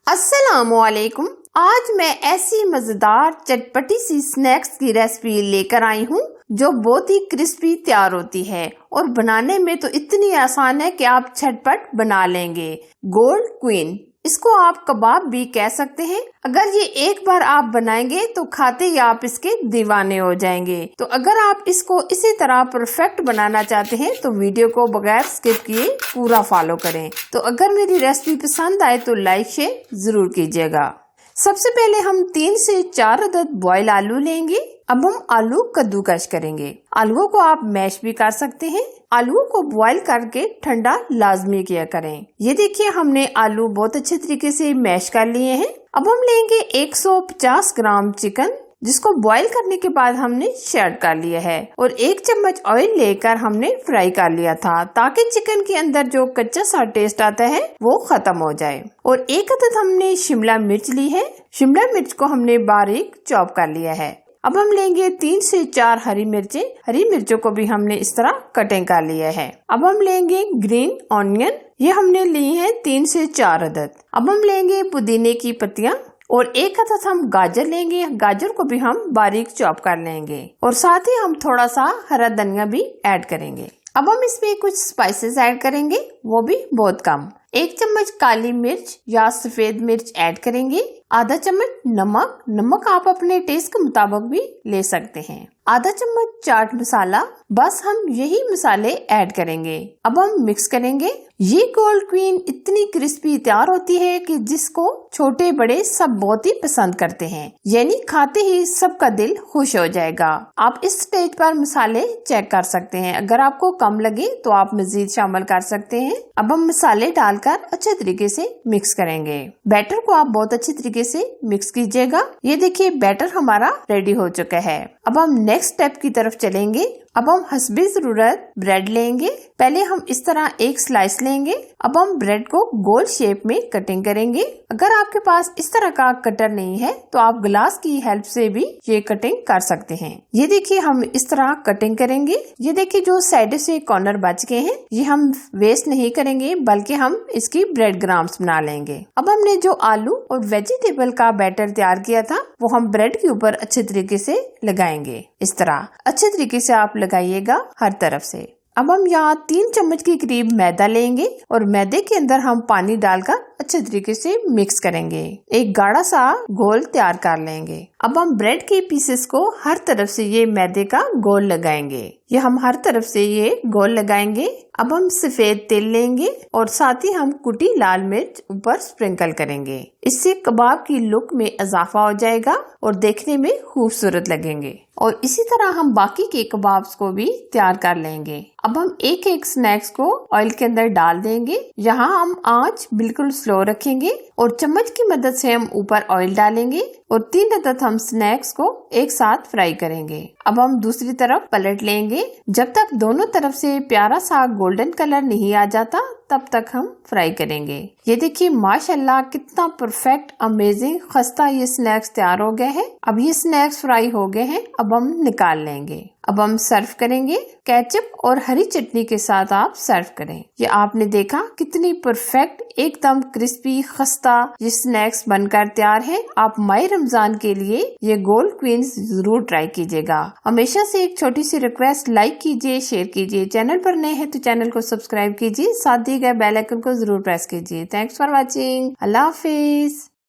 अस्सलामुअलैकुम। आज मैं ऐसी मजेदार चटपटी सी स्नैक्स की रेसिपी लेकर आई हूँ जो बहुत ही क्रिस्पी तैयार होती है और बनाने में तो इतनी आसान है कि आप झटपट बना लेंगे। गोल्ड क्वीन, इसको आप कबाब भी कह सकते हैं। अगर ये एक बार आप बनाएंगे तो खाते ही आप इसके दीवाने हो जाएंगे। तो अगर आप इसको इसी तरह परफेक्ट बनाना चाहते हैं तो वीडियो को बगैर स्किप किए पूरा फॉलो करें। तो अगर मेरी रेसिपी पसंद आए तो लाइक शेयर जरूर कीजिएगा। सबसे पहले हम 3 से 4 अदद बॉयल आलू लेंगे। अब हम आलू कद्दूकश करेंगे। आलूओं को आप मैश भी कर सकते हैं। आलूओं को बॉईल करके ठंडा लाजमी किया करें। ये देखिए हमने आलू बहुत अच्छे तरीके से मैश कर लिए हैं। अब हम लेंगे 150 ग्राम चिकन, जिसको बॉईल करने के बाद हमने शेड कर लिया है और 1 चम्मच ऑयल लेकर हमने फ्राई कर लिया था ताकि चिकन के अंदर जो कच्चा सा टेस्ट आता है वो खत्म हो जाए। और 1 अदद हमने शिमला मिर्च ली है। शिमला मिर्च को हमने बारीक चॉप कर लिया है। अब हम लेंगे 3 से 4 हरी मिर्चें। हरी मिर्चों को भी हमने इस तरह कटिंग कर लिया है। अब हम लेंगे ग्रीन ऑनियन, ये हमने ली है 3 से 4 अदद। अब हम लेंगे पुदीने की पत्तियां और 1 अदद हम गाजर लेंगे। गाजर को भी हम बारीक चॉप कर लेंगे और साथ ही हम थोड़ा सा हरा धनिया भी ऐड करेंगे। अब हम इसमें कुछ स्पाइसेस ऐड करेंगे, वो भी बहुत कम। 1 चम्मच काली मिर्च या सफेद मिर्च ऐड करेंगे। आधा चम्मच नमक, नमक आप अपने टेस्ट के मुताबिक भी ले सकते हैं। आधा चम्मच चाट मसाला, बस हम यही मसाले ऐड करेंगे। अब हम मिक्स करेंगे। ये गोल्ड क्वीन इतनी क्रिस्पी तैयार होती है कि जिसको छोटे बड़े सब बहुत ही पसंद करते हैं, यानी खाते ही सबका दिल खुश हो जाएगा। आप इस स्टेज पर मसाले चेक कर सकते हैं। अगर आपको कम लगे तो आप मजीद शामिल कर सकते हैं। अब हम मसाले डालकर अच्छे तरीके से मिक्स करेंगे। बैटर को आप बहुत अच्छे तरीके से मिक्स कीजिएगा। ये देखिए बैटर हमारा रेडी हो चुका है। अब हम नेक्स्ट स्टेप की तरफ चलेंगे। अब हम हस्बे जरूरत ब्रेड लेंगे। पहले हम इस तरह एक स्लाइस लेंगे। अब हम ब्रेड को गोल शेप में कटिंग करेंगे। अगर आपके पास इस तरह का कटर नहीं है तो आप ग्लास की हेल्प से भी ये कटिंग कर सकते हैं। ये देखिए हम इस तरह कटिंग करेंगे। ये देखिए जो साइड से कॉर्नर बच गए हैं ये हम वेस्ट नहीं करेंगे बल्कि हम इसकी ब्रेड ग्राम्स बना लेंगे। अब हमने जो आलू और वेजिटेबल का बैटर तैयार किया था वो हम ब्रेड के ऊपर अच्छे तरीके से लगाएंगे। इस तरह अच्छे तरीके से आप लगाइएगा हर तरफ से। अब हम यहाँ 3 चम्मच के करीब मैदा लेंगे और मैदे के अंदर हम पानी डालकर अच्छे तरीके से मिक्स करेंगे। एक गाढ़ा सा गोल तैयार कर लेंगे। अब हम ब्रेड के पीसेस को हर तरफ से ये मैदे का गोल लगाएंगे। ये हम हर तरफ से ये गोल लगाएंगे। अब हम सफेद तेल लेंगे और साथ ही हम कुटी लाल मिर्च ऊपर स्प्रिंकल करेंगे। इससे कबाब की लुक में इजाफा हो जाएगा और देखने में खूबसूरत लगेंगे। और इसी तरह हम बाकी के कबाब्स को भी तैयार कर लेंगे। अब हम एक एक स्नैक्स को ऑयल के अंदर डाल देंगे। यहाँ हम आंच बिल्कुल स्लो रखेंगे और चम्मच की मदद से हम ऊपर ऑयल डालेंगे और 3 अदद हम स्नैक्स को एक साथ फ्राई करेंगे। अब हम दूसरी तरफ पलट लेंगे। जब तक दोनों तरफ से प्यारा सा गोल्डन कलर नहीं आ जाता तब तक हम फ्राई करेंगे। ये देखिए माशाल्लाह कितना परफेक्ट अमेजिंग खस्ता ये स्नैक्स तैयार हो गए हैं। अब ये स्नैक्स फ्राई हो गए हैं। अब हम निकाल लेंगे। अब हम सर्व करेंगे। केचप और हरी चटनी के साथ आप सर्व करें। ये आपने देखा कितनी परफेक्ट एकदम क्रिस्पी खस्ता ये स्नैक्स बनकर तैयार है। आप माह रमजान के लिए ये गोल्ड क्वींस जरूर ट्राई कीजिएगा। हमेशा से एक छोटी सी रिक्वेस्ट, लाइक कीजिए, शेयर कीजिए। चैनल पर नए हैं तो चैनल को सब्सक्राइब कीजिए। साथ दिए गए बेल आइकन को जरूर प्रेस कीजिए। Thanks for watching. Allah Hafiz.